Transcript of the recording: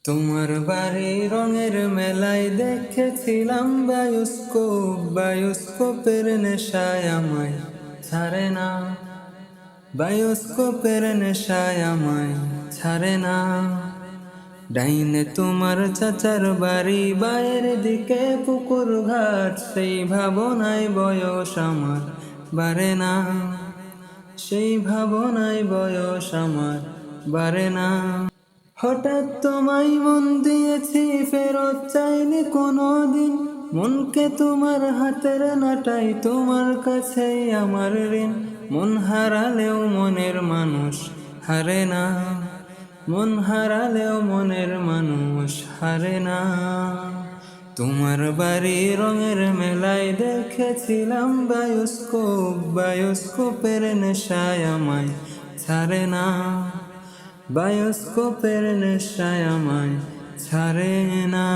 তোমার বাড়ি রঙের মেলায় দেখেছিলাম বায়োস্কোপের নেশায় আমায় ছাড়ে না। বায়োস্কোপের নেশায় আমায় ছাড়ে না। ডাইনে তোমার চাচার বাড়ি, বাইরের দিকে পুকুর ঘাট, সেই ভাবনায় বয়স আমার বাড়ে না। সেই ভাবনায় বয়স আমার বাড়ে না। হঠাৎ তোমায় মন দিয়েছি, ফেরত চাইনি কোনো দিন। মনকে তোমার হাতের নাটাই, তোমার কাছেই আমার ঋণ। মন হারালেও মনের মানুষ হারে না। মন হারালেও মনের মানুষ হারে না। তোমার বাড়ি রঙের মেলায় দেখেছিলাম বায়োস্কোপের নেশায় আমায় ছাড়ে না। বায়োস্কোপের নেশায় আমায় ছাড়ে না।